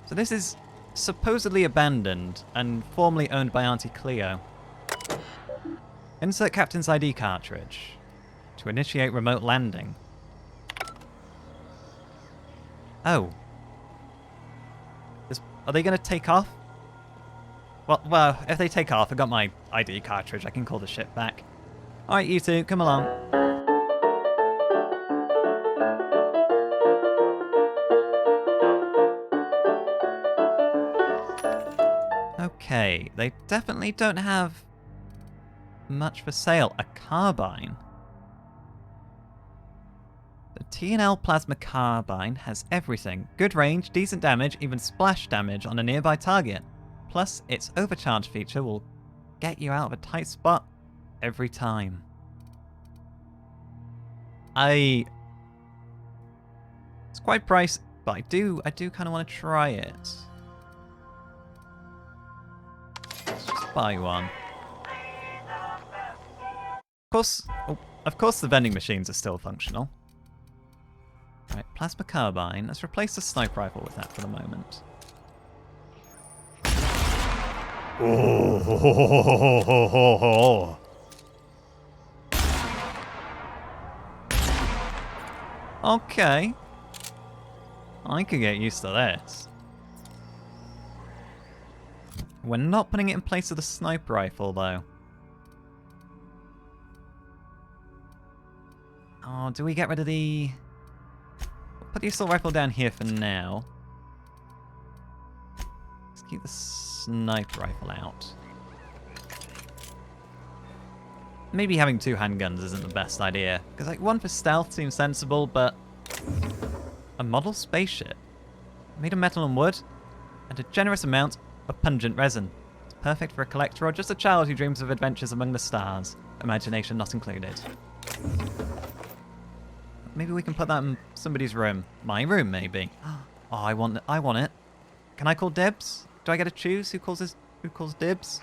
So this is supposedly abandoned and formerly owned by Auntie Cleo. Insert Captain's ID cartridge to initiate remote landing. Oh. Are they going to take off? Well, if they take off, I got my ID cartridge. I can call the ship back. Alright, you two, come along. Okay, they definitely don't have much for sale. A carbine. The T&L plasma carbine has everything. Good range, decent damage, even splash damage on a nearby target. Plus, its overcharge feature will get you out of a tight spot every time. It's quite pricey, but I do kind of want to try it. Let's just buy one. Of course the vending machines are still functional. Right, plasma carbine. Let's replace the sniper rifle with that for the moment. Oh. Okay. I could get used to this. We're not putting it in place of the sniper rifle, though. Oh, do we get rid of the... Put the assault rifle down here for now. Let's keep the sniper rifle out. Maybe having two handguns isn't the best idea, because like one for stealth seems sensible, but a model spaceship made of metal and wood, and a generous amount of pungent resin. It's perfect for a collector or just a child who dreams of adventures among the stars. Imagination not included. Maybe we can put that in somebody's room. My room, maybe. Oh, I want it. Can I call dibs? Do I get to choose who calls dibs?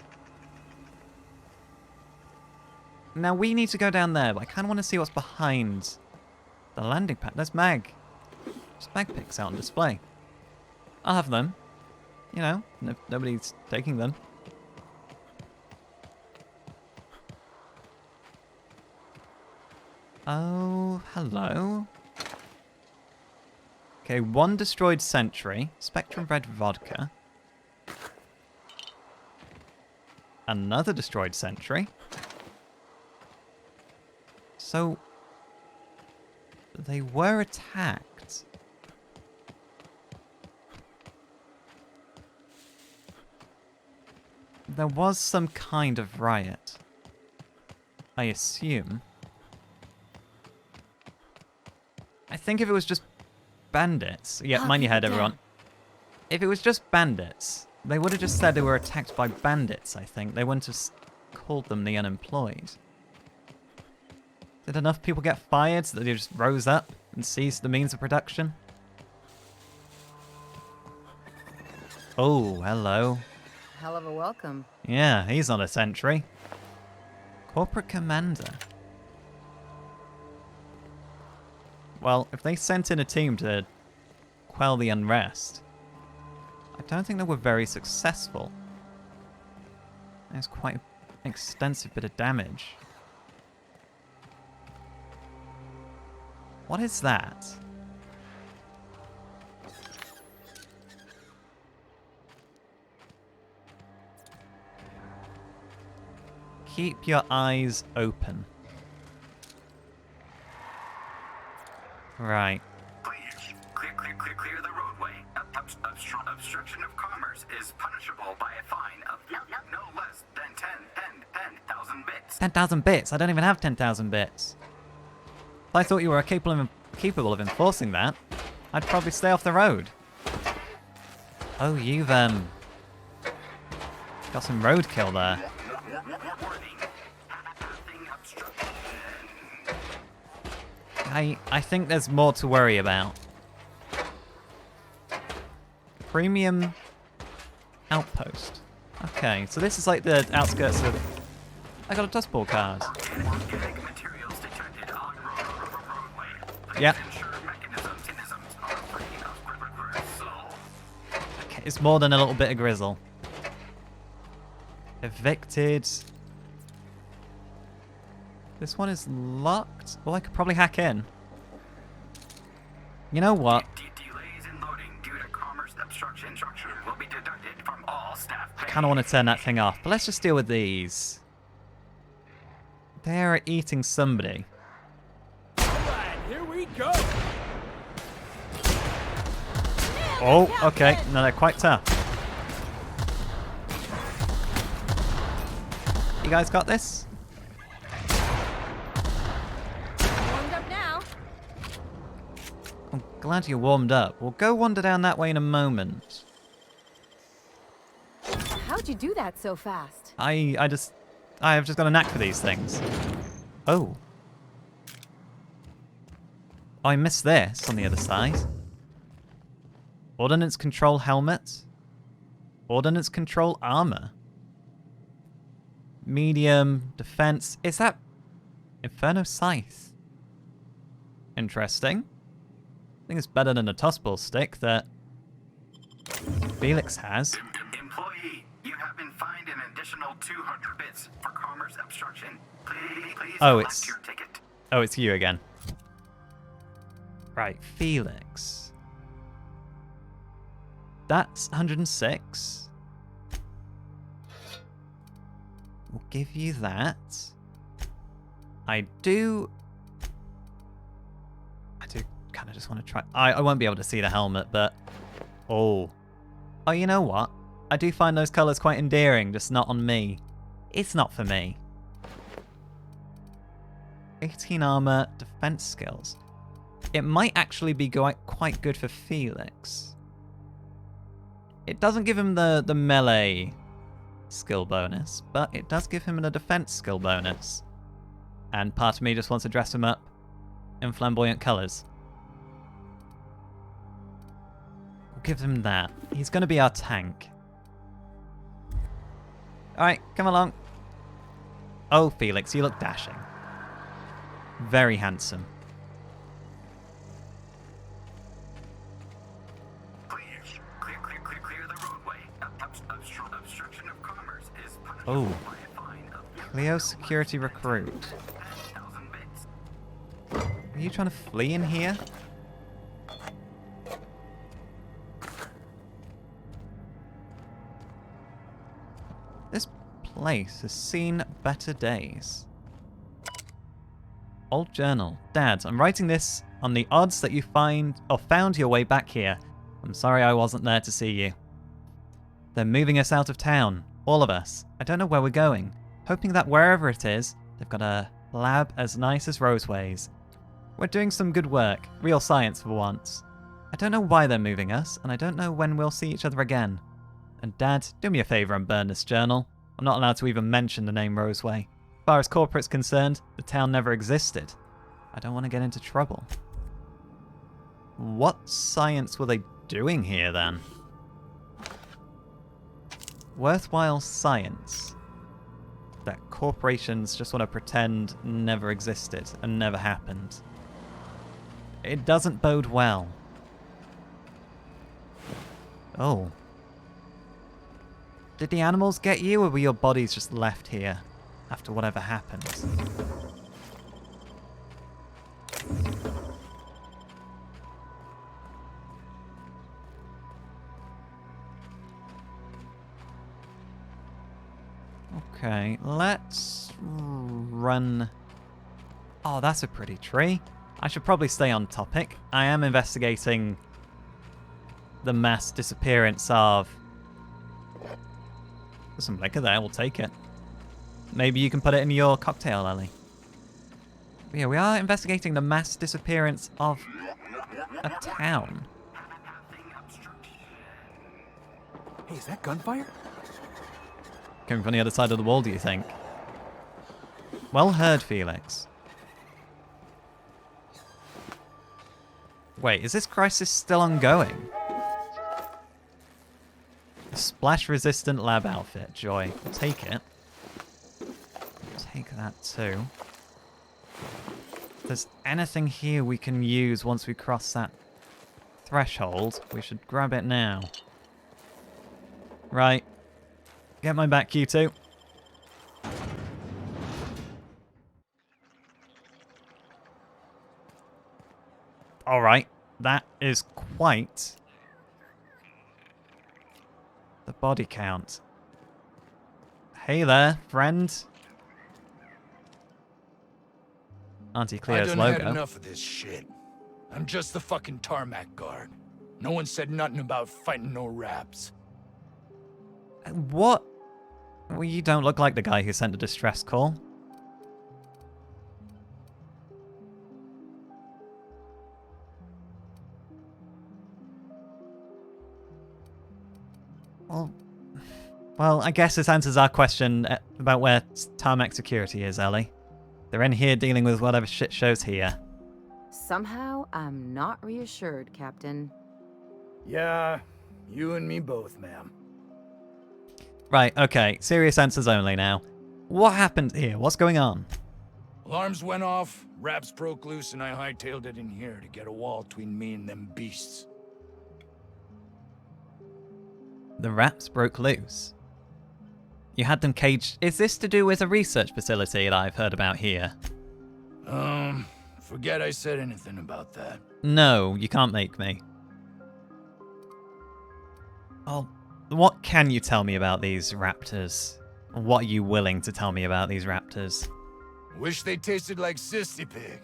Now we need to go down there, but I kind of want to see what's behind the landing pad. There's mag. There's mag pics out on display. I'll have them. You know, if nobody's taking them. Oh, hello. Okay, one destroyed sentry. Spectrum red vodka. Another destroyed sentry. So, they were attacked. There was some kind of riot, I assume. I think if it was just bandits... Yeah, mind your head, everyone. If it was just bandits, they would have just said they were attacked by bandits, I think. They wouldn't have called them the unemployed. Did enough people get fired so that they just rose up and seized the means of production? Oh, hello. Hell of a welcome. Yeah, he's not a sentry. Corporate Commander. Well, if they sent in a team to quell the unrest, I don't think they were very successful. There's quite an extensive bit of damage. What is that? Keep your eyes open. Right. Please, clear the roadway. Obstruction of commerce is punishable by a fine of no less than 10,000 bits. 10,000 bits? I don't even have 10,000 bits. If I thought you were capable of enforcing that, I'd probably stay off the road. Oh, you've got some roadkill there. I think there's more to worry about. Premium outpost. Okay, so this is like the outskirts of... I got a dust ball card. Yeah. It's more than a little bit of grizzle. Evicted. This one is locked. Well, I could probably hack in. You know what? Delays in loading due to commerce obstruction will be deducted from all staff pay. I kind of want to turn that thing off, but let's just deal with these. They're eating somebody. Alright, here we go. Oh, okay. No, they're quite tough. You guys got this? Warmed up now. I'm glad you warmed up. We'll go wander down that way in a moment. How'd you do that so fast? I have just got a knack for these things. Oh. I missed this on the other side. Ordnance control helmet. Ordnance control armor. Medium defense. Is that Inferno Scythe? Interesting. I think it's better than a tossball stick that Felix has. Employee, you have been fined an additional 200 bits for commerce obstruction. Please Oh, collect it's- your ticket. Oh, it's you again. Right, Felix. That's 106. We'll give you that. I do kind of just want to try. I won't be able to see the helmet, but... Oh, you know what? I do find those colours quite endearing, just not on me. It's not for me. 18 armor, defense skills. It might actually be quite good for Felix. It doesn't give him the melee skill bonus, but it does give him a defense skill bonus. And part of me just wants to dress him up in flamboyant colours. We'll give him that. He's going to be our tank. Alright, come along. Oh, Felix, you look dashing. Very handsome. Please, clear the roadway. Obstruction of commerce is punishable Oh. by a fine of Cleo security recruit. 10,000 bits. Are you trying to flee in here? This place has seen better days. Old journal. Dad, I'm writing this on the odds that you found your way back here. I'm sorry I wasn't there to see you. They're moving us out of town. All of us. I don't know where we're going. Hoping that wherever it is, they've got a lab as nice as Roseway's. We're doing some good work. Real science for once. I don't know why they're moving us, and I don't know when we'll see each other again. And Dad, do me a favour and burn this journal. I'm not allowed to even mention the name Roseway. As far as corporate's concerned, the town never existed. I don't want to get into trouble. What science were they doing here then? Worthwhile science that corporations just want to pretend never existed and never happened. It doesn't bode well. Oh. Did the animals get you, or were your bodies just left here after whatever happened? Okay, let's run... Oh, that's a pretty tree. I should probably stay on topic. I am investigating the mass disappearance of... There's some liquor there, we'll take it. Maybe you can put it in your cocktail, Ellie. But yeah, we are investigating the mass disappearance of a town. Hey, is that gunfire? Coming from the other side of the wall, do you think? Well heard, Felix. Wait, is this crisis still ongoing? A splash-resistant lab outfit. Joy. We'll take it. Take that too. If there's anything here we can use once we cross that threshold, we should grab it now. Right. Get mine back, Q2. Alright. That is quite the body count. Hey there, friend. Auntie Cleo's I done logo. had enough of this shit. I'm just the fucking tarmac guard. No one said nothing about fighting no raps. What? Well, you don't look like the guy who sent a distress call. Well, I guess this answers our question about where tarmac security is, Ellie. They're in here dealing with whatever shit shows here. Somehow, I'm not reassured, Captain. Yeah, you and me both, ma'am. Right, okay. Serious answers only now. What happened here? What's going on? Alarms went off, raps broke loose, and I hightailed it in here to get a wall between me and them beasts. The rats broke loose. You had them caged. Is this to do with a research facility that I've heard about here? Forget I said anything about that. No, you can't make me. Oh, what can you tell me about these raptors? What are you willing to tell me about these raptors? Wish they tasted like Sissy Pig.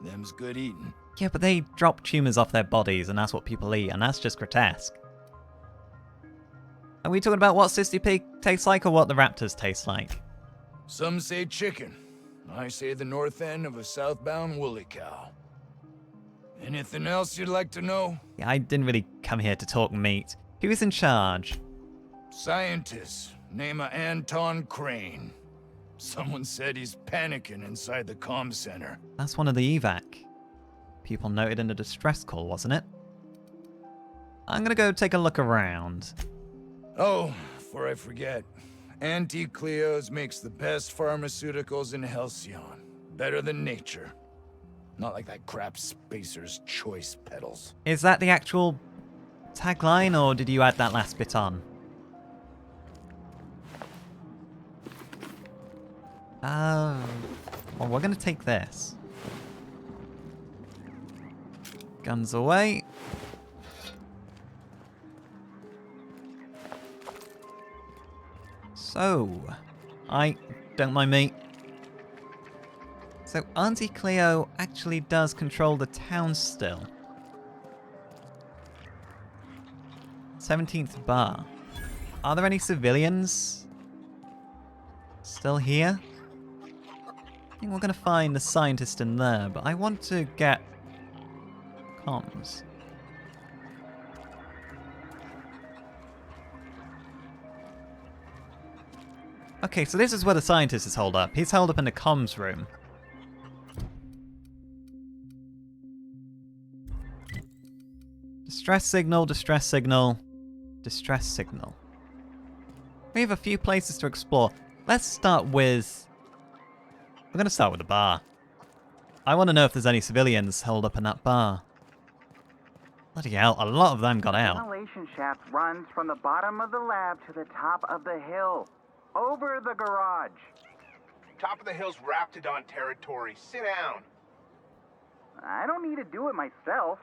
Them's good eating. Yeah, but they drop tumors off their bodies, and that's what people eat, and that's just grotesque. Are we talking about what Sissy Pig tastes like, or what the raptors taste like? Some say chicken. I say the north end of a southbound woolly cow. Anything else you'd like to know? Yeah, I didn't really come here to talk meat. Who's in charge? Scientist, name of Anton Crane. Someone said he's panicking inside the comm center. That's one of the evac people noted in the distress call, wasn't it? I'm gonna go take a look around. Oh, before I forget, Auntie Cleo's makes the best pharmaceuticals in Halcyon. Better than nature. Not like that crap Spacer's Choice pedals. Is that the actual tagline, or did you add that last bit on? Well, we're gonna take this. Guns away. So, I don't mind me. So Auntie Cleo actually does control the town still. 17th bar. Are there any civilians still here? I think we're gonna find the scientist in there, but I want to get comms. Okay, so this is where the scientist is holed up. He's held up in the comms room. Distress signal, distress signal, distress signal. We have a few places to explore. Let's start with... We're going to start with the bar. I want to know if there's any civilians held up in that bar. Bloody hell, a lot of them got out. Ventilation shaft runs from the bottom of the lab to the top of the hill. Over the garage. Top of the hill's Raptidon territory. Sit down. I don't need to do it myself.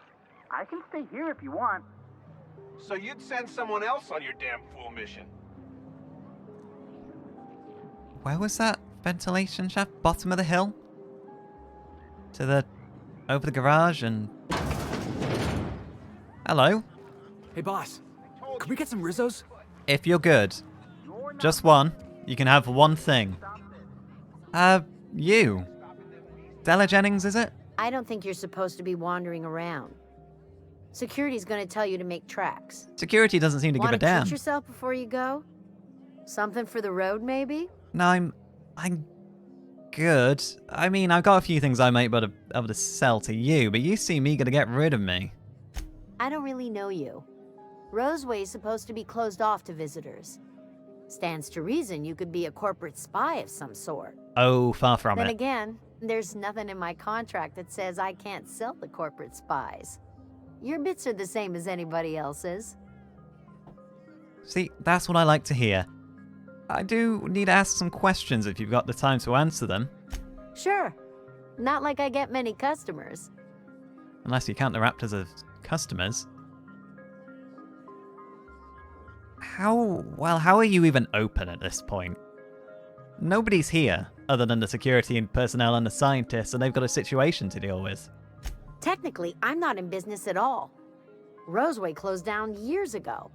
I can stay here if you want. So you'd send someone else on your damn fool mission. Where was that ventilation shaft? Bottom of the hill? To the... over the garage and... Hello? Hey, boss. Can we get some Rizzos? If you're good. Just one. You can have one thing. You. Della Jennings, is it? I don't think you're supposed to be wandering around. Security's gonna tell you to make tracks. Security doesn't seem to give a Wanna damn. treat yourself before you go? Something for the road, maybe? No, I'm good. I mean, I've got a few things I might be able to sell to you, but you seem eager to get rid of me. I don't really know you. Roseway's supposed to be closed off to visitors. Stands to reason you could be a corporate spy of some sort. Oh, far from Then it. again, there's nothing in my contract that says I can't sell the corporate spies. Your bits are the same as anybody else's. See, that's what I like to hear. I do need to ask some questions if you've got the time to answer them. Sure. Not like I get many customers. Unless you count the raptors as customers. How are you even open at this point? Nobody's here, other than the security and personnel and the scientists, and they've got a situation to deal with. Technically, I'm not in business at all. Roseway closed down years ago.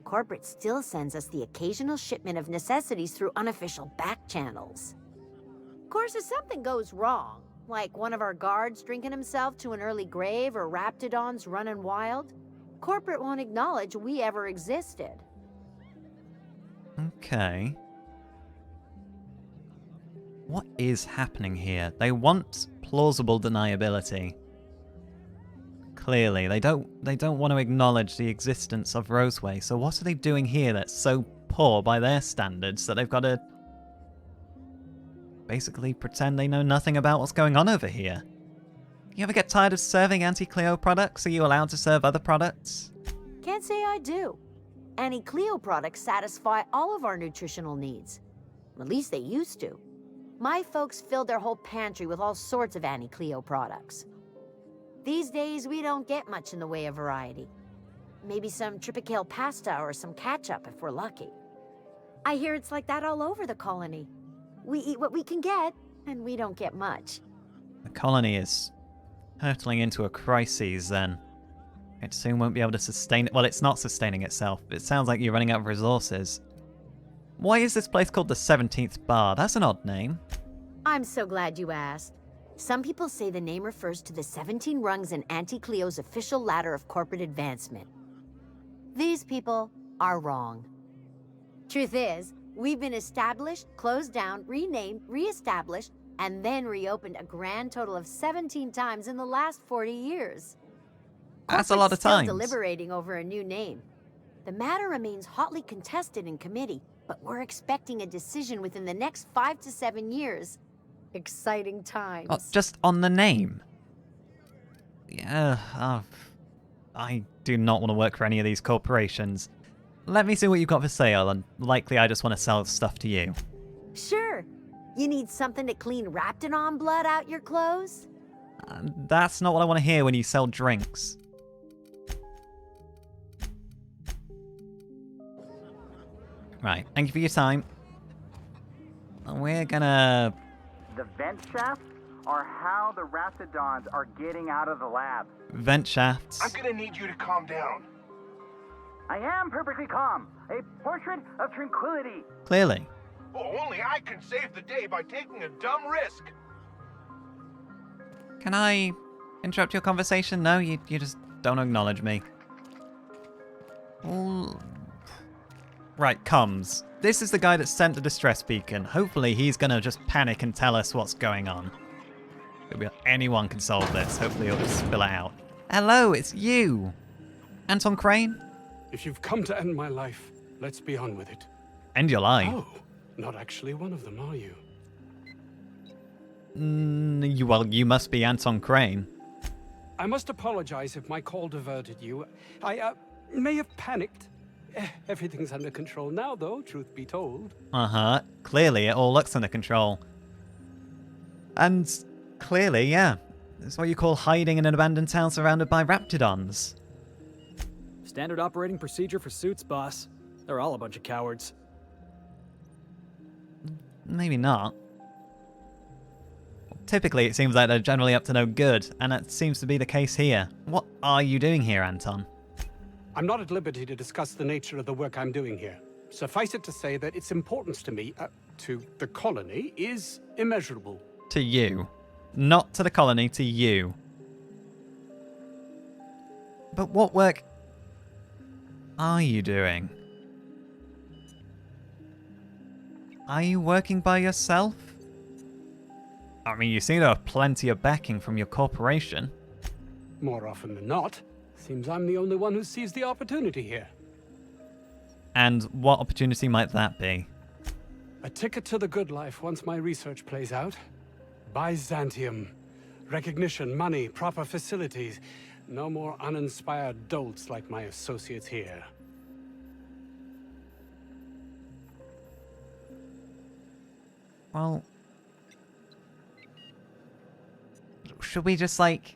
Corporate still sends us the occasional shipment of necessities through unofficial back channels. Of course, if something goes wrong, like one of our guards drinking himself to an early grave or raptidons running wild, corporate won't acknowledge we ever existed. Okay. What is happening here? They want plausible deniability. Clearly, they don't want to acknowledge the existence of Roseway. So what are they doing here that's so poor by their standards that they've got to basically pretend they know nothing about what's going on over here? You ever get tired of serving anti-Cleo products? Are you allowed to serve other products? Can't say I do. Anti-Cleo products satisfy all of our nutritional needs. At least they used to. My folks filled their whole pantry with all sorts of anti-Cleo products. These days, we don't get much in the way of variety. Maybe some tripicale pasta or some ketchup if we're lucky. I hear it's like that all over the colony. We eat what we can get, and we don't get much. The colony is hurtling into a crisis then. It soon won't be able to sustain it. Well, it's not sustaining itself. It sounds like you're running out of resources. Why is this place called the 17th Bar? That's an odd name. I'm so glad you asked. Some people say the name refers to the 17 rungs in Auntie Cleo's official ladder of corporate advancement. These people are wrong. Truth is, we've been established, closed down, renamed, re-established, and then reopened a grand total of 17 times in the last 40 years. That's a lot of Corporate's still times. deliberating over a new name. The matter remains hotly contested in committee, but we're expecting a decision within the next 5 to 7 years. Exciting times. Oh, just on the name? Yeah, I do not want to work for any of these corporations. Let me see what you've got for sale, and likely I just want to sell stuff to you. Sure. You need something to clean raptidon blood out your clothes? That's not what I want to hear when you sell drinks. Right, thank you for your time. We're gonna... The vent shafts are how the raptidons are getting out of the lab. vent shafts. I'm gonna need you to calm down. I am perfectly calm. A portrait of tranquility. Clearly. Oh, only I can save the day by taking a dumb risk. Can I interrupt your conversation? No, you just don't acknowledge me. Well, right, comms. This is the guy that sent the distress beacon. Hopefully he's gonna just panic and tell us what's going on. Anyone can solve this. Hopefully he'll just spill it out. Hello, it's you! Anton Crane? If you've come to end my life, let's be on with it. End your life. Oh, not actually one of them, are you? Well, you must be Anton Crane. I must apologize if my call diverted you. I may have panicked. Everything's under control now, though, truth be told. Uh-huh. Clearly, it all looks under control. And clearly, yeah. That's what you call hiding in an abandoned town surrounded by raptidons. Standard operating procedure for suits, boss. They're all a bunch of cowards. Maybe not. Typically, it seems like they're generally up to no good, and that seems to be the case here. What are you doing here, Anton? I'm not at liberty to discuss the nature of the work I'm doing here. Suffice it to say that its importance to me, to the colony, is immeasurable. To you. Not to the colony, to you. But what work are you doing? Are you working by yourself? I mean, you seem to have plenty of backing from your corporation. More often than not, seems I'm the only one who sees the opportunity here. And what opportunity might that be? A ticket to the good life once my research plays out. Byzantium. Recognition, money, proper facilities. No more uninspired dolts like my associates here. Well... Should we just, like,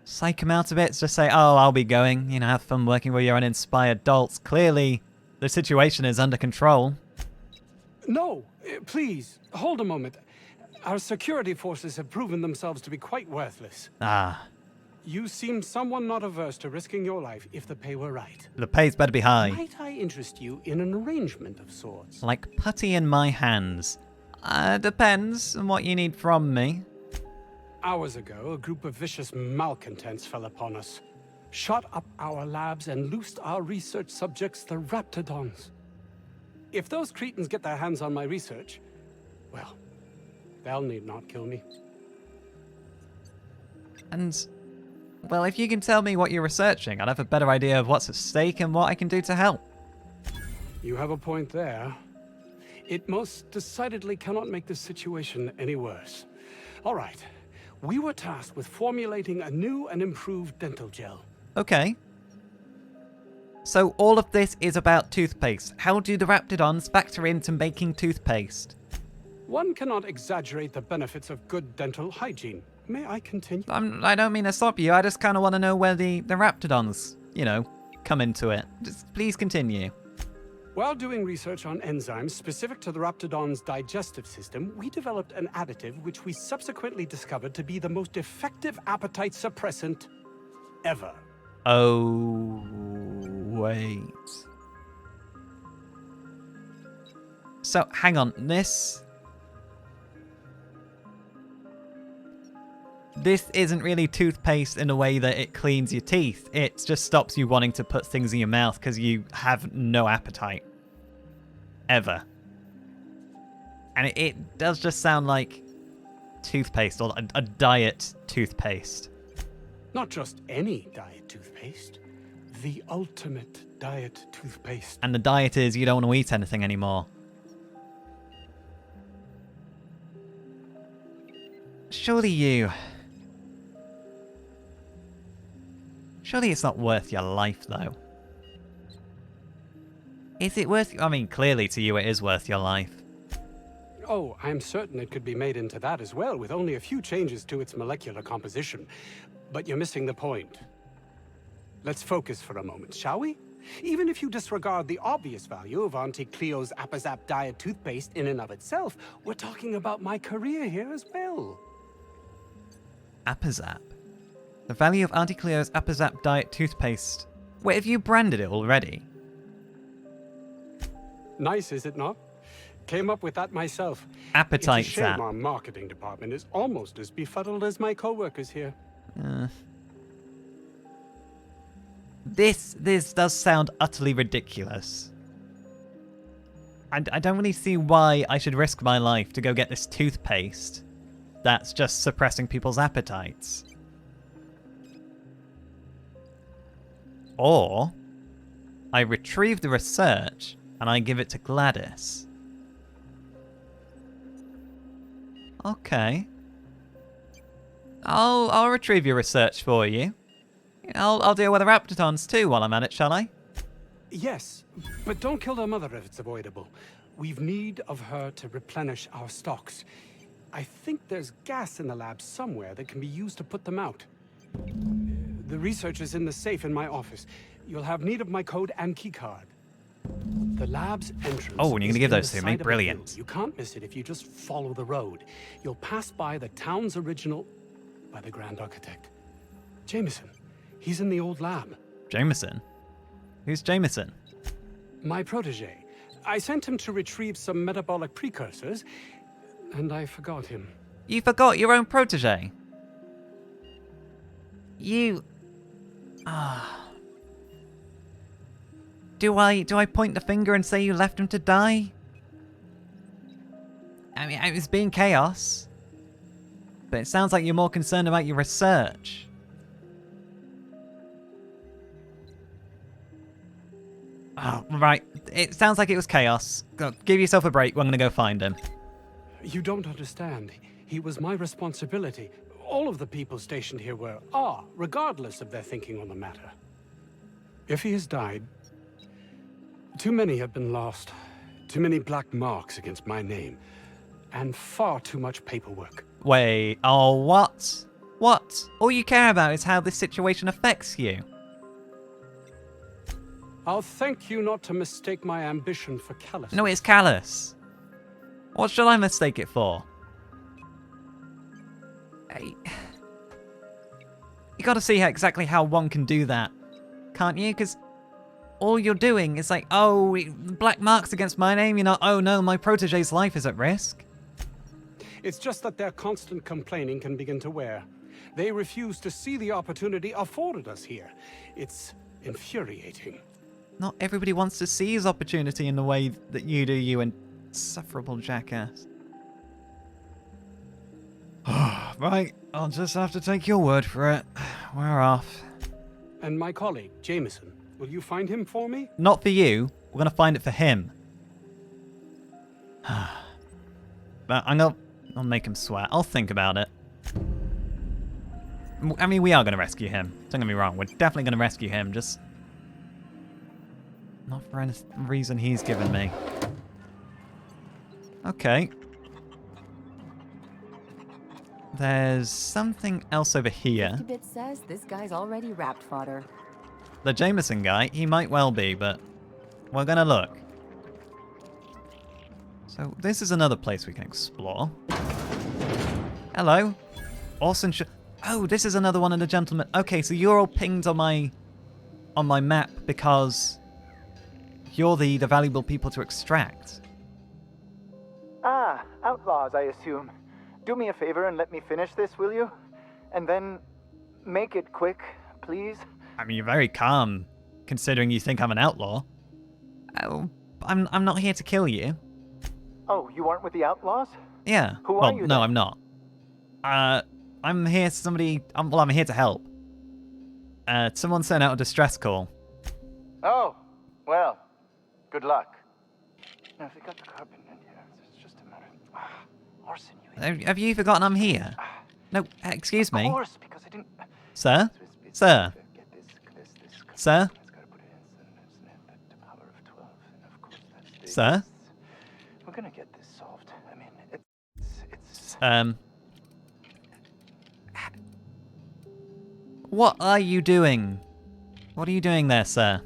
psych him out a bit? Just say, oh, I'll be going. You know, have fun working with your uninspired dolts. Clearly, the situation is under control. No, please, hold a moment. Our security forces have proven themselves to be quite worthless. Ah, You seem someone not averse to risking your life if the pay were right. the pay's better be high. Might I interest you in an arrangement of sorts? Like putty in my hands. Depends on what you need from me. Hours ago, a group of vicious malcontents fell upon us, shot up our labs and loosed our research subjects, the Raptidons. If those cretins get their hands on my research, well, they'll need not kill me. And, well, if you can tell me what you're researching, I'd have a better idea of what's at stake and what I can do to help. You have a point there. It most decidedly cannot make this situation any worse. All right. We were tasked with formulating a new and improved dental gel. Okay. So all of this is about toothpaste. How do the Raptidons factor into making toothpaste? One cannot exaggerate the benefits of good dental hygiene. May I continue? I don't mean to stop you, I just kind of want to know where the Raptidons, you know, come into it. Just please continue. While doing research on enzymes specific to the Raptidon's digestive system, we developed an additive which we subsequently discovered to be the most effective appetite suppressant ever. Oh, wait. So, hang on, this isn't really toothpaste in a way that it cleans your teeth. It just stops you wanting to put things in your mouth because you have no appetite. Ever. And it does just sound like toothpaste, or a diet toothpaste. Not just any diet toothpaste, the ultimate diet toothpaste. And the diet is you don't want to eat anything anymore. Surely it's not worth your life, though. Is it worth... I mean, clearly to you it is worth your life. Oh, I'm certain it could be made into that as well, with only a few changes to its molecular composition. But you're missing the point. Let's focus for a moment, shall we? Even if you disregard the obvious value of Auntie Cleo's Appazap diet toothpaste in and of itself, we're talking about my career here as well. Appazap? The value of Auntie Cleo's Appazap diet toothpaste. Wait, have you branded it already? Nice, is it not? Came up with that myself. Appetite It's a shame zap. our marketing department is almost as befuddled as my co-workers here. This does sound utterly ridiculous. I don't really see why I should risk my life to go get this toothpaste that's just suppressing people's appetites. Or I retrieve the research and I give it to Gladys. Okay. I'll retrieve your research for you. I'll deal with the Raptidons too while I'm at it, shall I? Yes, but don't kill their mother if it's avoidable. We've need of her to replenish our stocks. I think there's gas in the lab somewhere that can be used to put them out. The research is in the safe in my office. You'll have need of my code and keycard. The lab's entrance. Oh, and you're is gonna give in those the to me? side of a Brilliant. hill. You can't miss it if you just follow the road. You'll pass by the town's original by the Grand Architect. Jameson. He's in the old lab. Jameson? Who's Jameson? My protege. I sent him to retrieve some metabolic precursors, and I forgot him. You forgot your own protege. You... Do I point the finger and say you left him to die? I mean, it was being chaos. But it sounds like you're more concerned about your research. Oh, right. It sounds like it was chaos. Go, give yourself a break. I'm gonna go find him. You don't understand. He was my responsibility. All of the people stationed here are, regardless of their thinking on the matter. If he has died, too many have been lost. Too many black marks against my name. and far too much paperwork. Wait, oh, what? What? All you care about is how this situation affects you. I'll thank you not to mistake my ambition for callous. No, it's callous. What should I mistake it for? Hey. You gotta see exactly how one can do that, can't you? Because all you're doing is like, oh, black marks against my name, you're not, oh no, my protege's life is at risk. It's just that their constant complaining can begin to wear. They refuse to see the opportunity afforded us here. It's infuriating. Not everybody wants to seize opportunity in the way that you do, you insufferable jackass. Right, I'll just have to take your word for it. We're off. And my colleague, Jameson, will you find him for me? Not for you. We're gonna find it for him. But I'll make him sweat. I'll think about it. I mean, we are gonna rescue him. Don't get me wrong. We're definitely gonna rescue him. Just not for any reason he's given me. Okay. There's something else over here. Bit says this guy's already wrapped fodder. The Jameson guy, he might well be, but we're gonna look. So this is another place we can explore. Hello. Orson Oh, this is another one of the gentlemen. Okay, so you're all pinged on my map because you're the valuable people to extract. Ah, outlaws, I assume. Do me a favor and let me finish this, will you? And then make it quick, please. I mean, you're very calm, considering you think I'm an outlaw. Oh, I'm not here to kill you. Oh, you aren't with the outlaws? Yeah. Who well, are you no, then? I'm not. I'm here I'm here to help. Someone sent out a distress call. Oh, well, good luck. Now, if you got the carbon in here, it's just a matter of... Orson, you... Have you forgotten I'm here? No, excuse me. Of course, because I didn't... Sir? Sir? Sir? Sir? We're gonna get this solved. I mean, it's... What are you doing? What are you doing there, sir?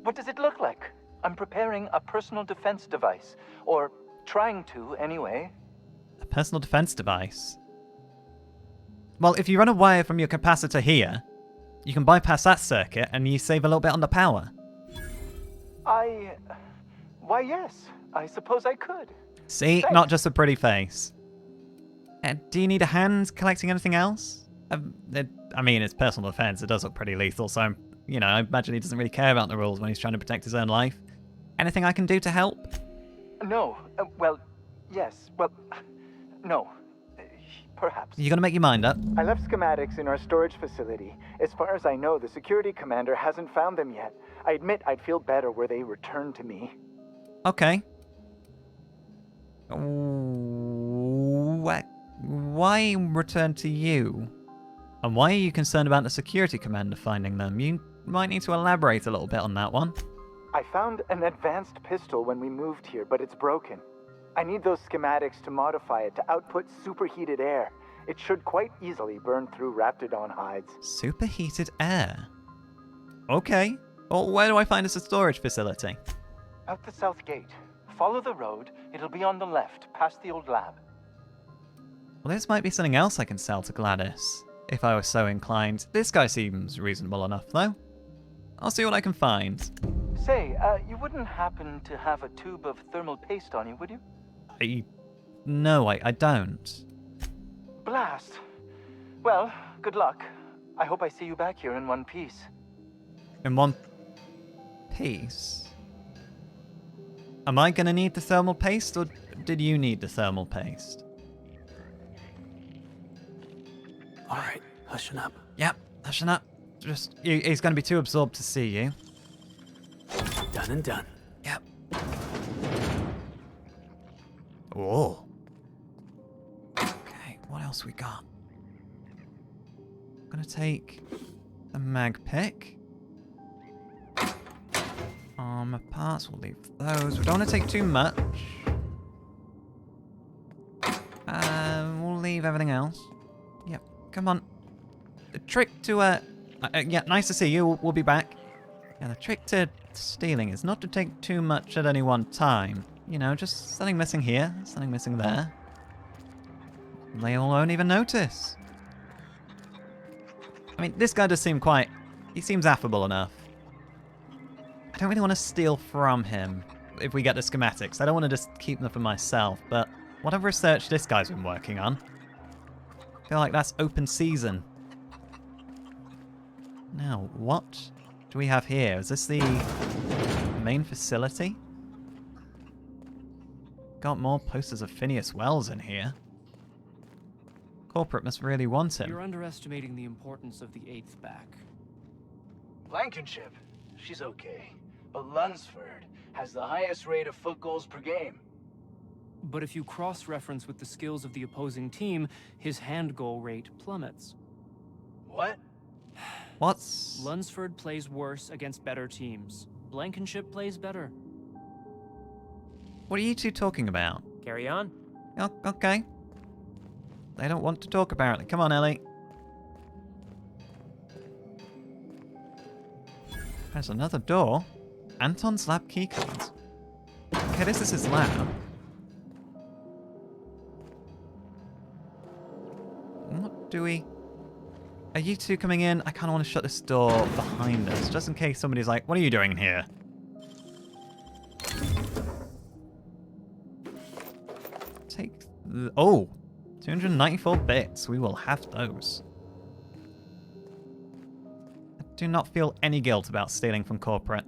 What does it look like? I'm preparing a personal defense device. Or trying to, anyway. A personal defense device? Well, if you run a wire from your capacitor here, you can bypass that circuit and you save a little bit on the power. Why, yes. I suppose I could. See? Thanks. Not just a pretty face. Do you need a hand collecting anything else? I mean, it's personal defense. It does look pretty lethal, so I imagine he doesn't really care about the rules when he's trying to protect his own life. Anything I can do to help? No. Well, yes. Well, no. Perhaps. You gonna make your mind up? I left schematics in our storage facility. As far as I know, the security commander hasn't found them yet. I admit I'd feel better were they returned to me. Okay. Why return to you? And why are you concerned about the security commander finding them? You might need to elaborate a little bit on that one. I found an advanced pistol when we moved here, but it's broken. I need those schematics to modify it to output superheated air. It should quite easily burn through Raptidon hides. Superheated air? Okay. Well, where do I find a storage facility? Out the south gate. Follow the road. It'll be on the left, past the old lab. Well, this might be something else I can sell to Gladys, if I was so inclined. This guy seems reasonable enough, though. I'll see what I can find. Say, you wouldn't happen to have a tube of thermal paste on you, would you? No, I don't. Blast. Well, good luck. I hope I see you back here in one piece. In one piece? Am I gonna need the thermal paste, or did you need the thermal paste? Alright, hushing up. Yep, hushing up. He's gonna be too absorbed to see you. Done and done. Yep. Whoa. Okay, what else we got? I'm gonna take the mag pick. Armor parts, we'll leave those. We don't want to take too much. save everything else. Yep, come on. The trick to, yeah, nice to see you. We'll be back. Yeah, the trick to stealing is not to take too much at any one time. You know, just something missing here, something missing there. They won't even notice. I mean, this guy does seem quite... He seems affable enough. I don't really want to steal from him if we get the schematics. I don't want to just keep them for myself, but whatever research this guy's been working on, I feel like that's open season. Now, what do we have here? Is this the main facility? Got more posters of Phineas Wells in here. Corporate must really want him. You're underestimating the importance of the 8th back. Blankenship, she's okay. But Lunsford has the highest rate of foot goals per game. But if you cross-reference with the skills of the opposing team, his hand goal rate plummets. What? What's... Lunsford plays worse against better teams. Blankenship plays better. What are you two talking about? Carry on. Oh, okay. They don't want to talk apparently. Come on, Ellie. There's another door. Anton's lab keycards. Okay, this is his lab. What do we... Are you two coming in? I kind of want to shut this door behind us, just in case somebody's like, what are you doing here? Take the... Oh! 294 bits. We will have those. I do not feel any guilt about stealing from corporate.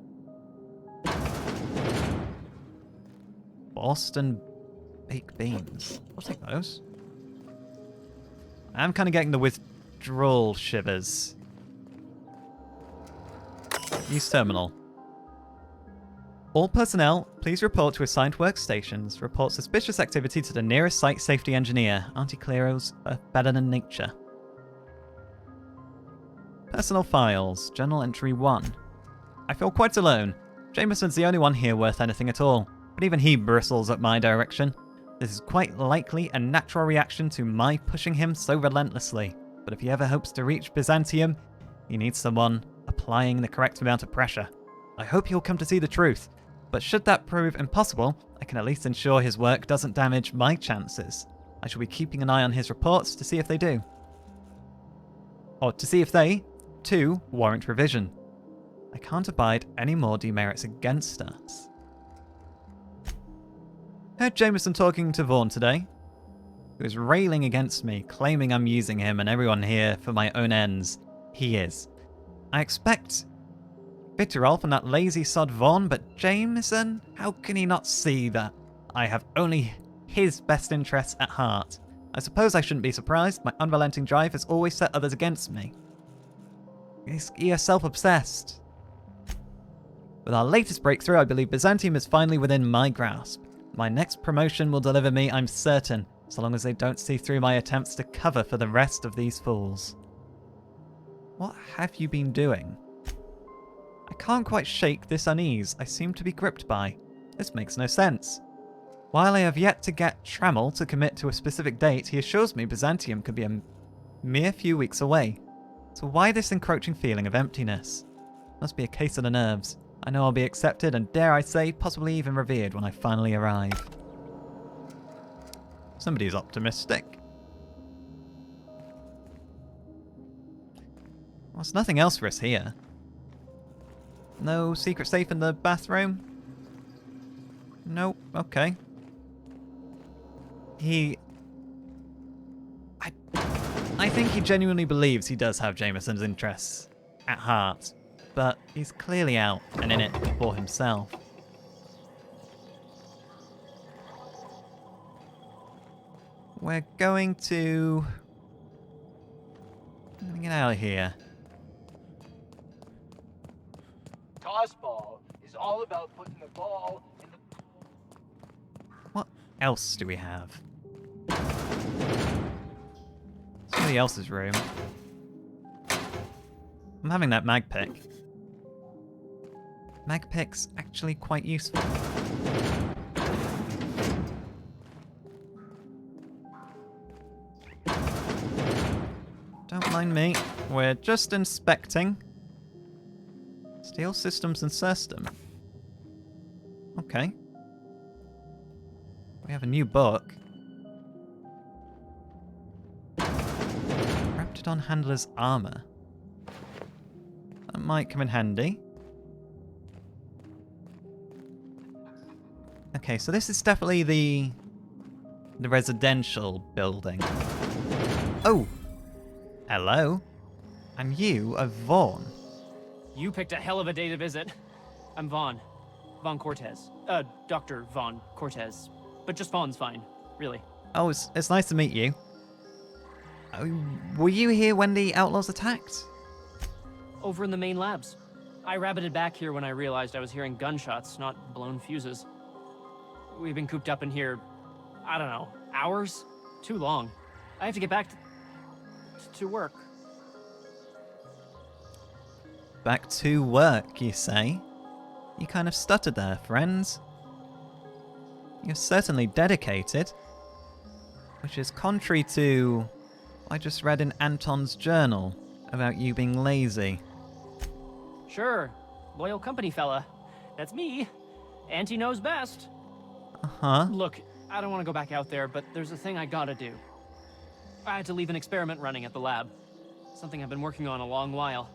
Boston baked beans. I'll take those. I'm kind of getting the withdrawal shivers. Use terminal. All personnel, please report to assigned workstations. Report suspicious activity to the nearest site safety engineer. Anti-Cleros are better than nature. Personal files. Journal entry 1. I feel quite alone. Jameson's the only one here worth anything at all. But even he bristles at my direction. This is quite likely a natural reaction to my pushing him so relentlessly. But if he ever hopes to reach Byzantium, he needs someone applying the correct amount of pressure. I hope he'll come to see the truth. But should that prove impossible, I can at least ensure his work doesn't damage my chances. I shall be keeping an eye on his reports to see if they do. Or to see if they, too, warrant revision. I can't abide any more demerits against us. Heard Jameson talking to Vaughn today. He was railing against me, claiming I'm using him and everyone here for my own ends. He is. I expect vitriol from that lazy sod Vaughn, but Jameson? How can he not see that I have only his best interests at heart? I suppose I shouldn't be surprised. My unrelenting drive has always set others against me. You're self-obsessed. With our latest breakthrough, I believe Byzantium is finally within my grasp. My next promotion will deliver me, I'm certain, so long as they don't see through my attempts to cover for the rest of these fools. What have you been doing? I can't quite shake this unease I seem to be gripped by. This makes no sense. While I have yet to get Trammell to commit to a specific date, he assures me Byzantium could be a mere few weeks away. So why this encroaching feeling of emptiness? Must be a case of the nerves. I know I'll be accepted and, dare I say, possibly even revered when I finally arrive. Somebody's optimistic. Well, there's nothing else for us here. No secret safe in the bathroom? Nope, okay. I think he genuinely believes he does have Jameson's interests at heart, but he's clearly out and in it for himself. We're going to get out of here. Tossball is all about putting the ball in the... What else do we have? Somebody else's room. I'm having that mag pick. Mag pick's actually quite useful. mind me. We're just inspecting. Steel systems and system. Okay. We have a new book. Raptidon handler's armor. That might come in handy. Okay, so this is definitely the residential building. Oh! Hello? And you are Vaughn. You picked a hell of a day to visit. I'm Vaughn. Vaughn Cortez. Dr. Vaughn Cortez. But just Vaughn's fine, really. Oh, it's nice to meet you. Were you here when the outlaws attacked? Over in the main labs. I rabbited back here when I realized I was hearing gunshots, not blown fuses. We've been cooped up in here, I don't know, hours? Too long. I have to get back to work. Back to work, you say? You kind of stuttered there, friends. You're certainly dedicated. Which is contrary to what I just read in Anton's journal about you being lazy. Sure, loyal company fella. That's me. Auntie knows best. Uh-huh. Look, I don't want to go back out there, but there's a thing I gotta do. I had to leave an experiment running at the lab. Something I've been working on a long while.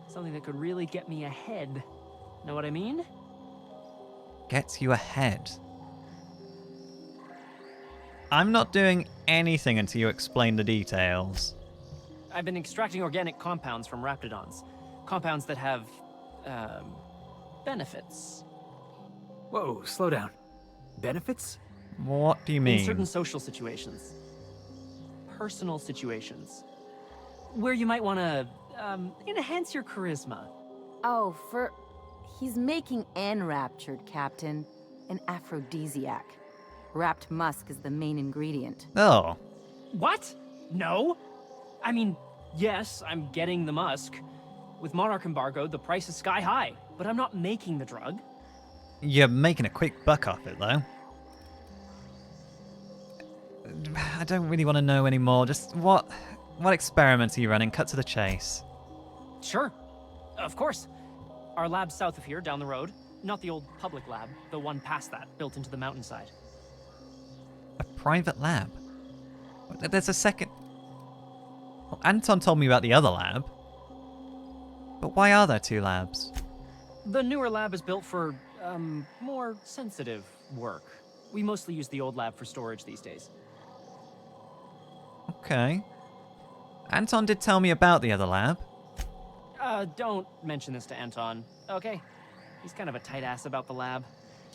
Something that could really get me ahead. Know what I mean? Gets you ahead. I'm not doing anything until you explain the details. I've been extracting organic compounds from raptidons. Compounds that have, benefits. Whoa, slow down. Benefits? What do you mean? In certain social situations. Personal situations. Where you might want to, enhance your charisma. Oh, he's making enraptured, Captain. An aphrodisiac. Wrapped musk is the main ingredient. Oh. What? No? I mean, yes, I'm getting the musk. With Monarch embargo, the price is sky high, but I'm not making the drug. You're making a quick buck off it, though. I don't really want to know anymore. Just what experiments are you running? Cut to the chase. Sure. Of course. Our lab's south of here, down the road. Not the old public lab, the one past that, built into the mountainside. A private lab? There's a second... Well, Anton told me about the other lab. But why are there two labs? The newer lab is built for, more sensitive work. We mostly use the old lab for storage these days. Okay. Anton did tell me about the other lab. Don't mention this to Anton, okay? He's kind of a tight ass about the lab.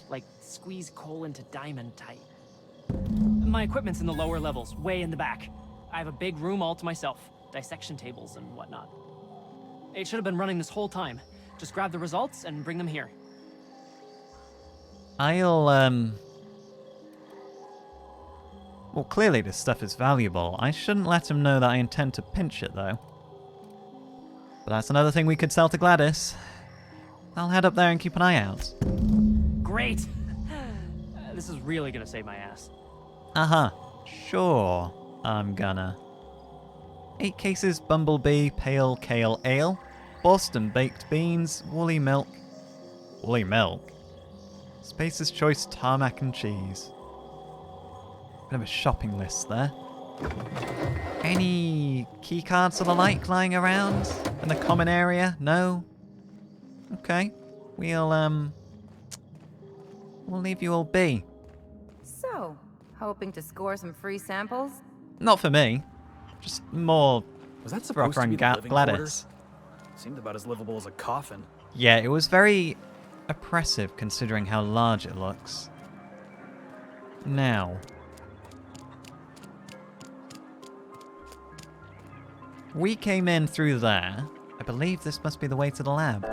Like, squeeze coal into diamond tight. My equipment's in the lower levels, way in the back. I have a big room all to myself. Dissection tables and whatnot. It should have been running this whole time. Just grab the results and bring them here. Well, clearly this stuff is valuable. I shouldn't let him know that I intend to pinch it, though. But that's another thing we could sell to Gladys. I'll head up there and keep an eye out. Great! This is really gonna save my ass. Uh-huh. Sure, I'm gonna. 8 cases Bumblebee Pale Kale Ale, Boston Baked Beans, Woolly Milk. Woolly Milk? Spacer's Choice Tarmac and Cheese. Bit of a shopping list there. Any keycards or the like lying around in the common area? No? Okay. We'll leave you all be. So, hoping to score some free samples? Not for me. Just more Was that for our supposed to friend be the living Gladys. quarters? Seemed about as livable as a coffin. Yeah, it was very oppressive considering how large it looks. Now. We came in through there. I believe this must be the way to the lab.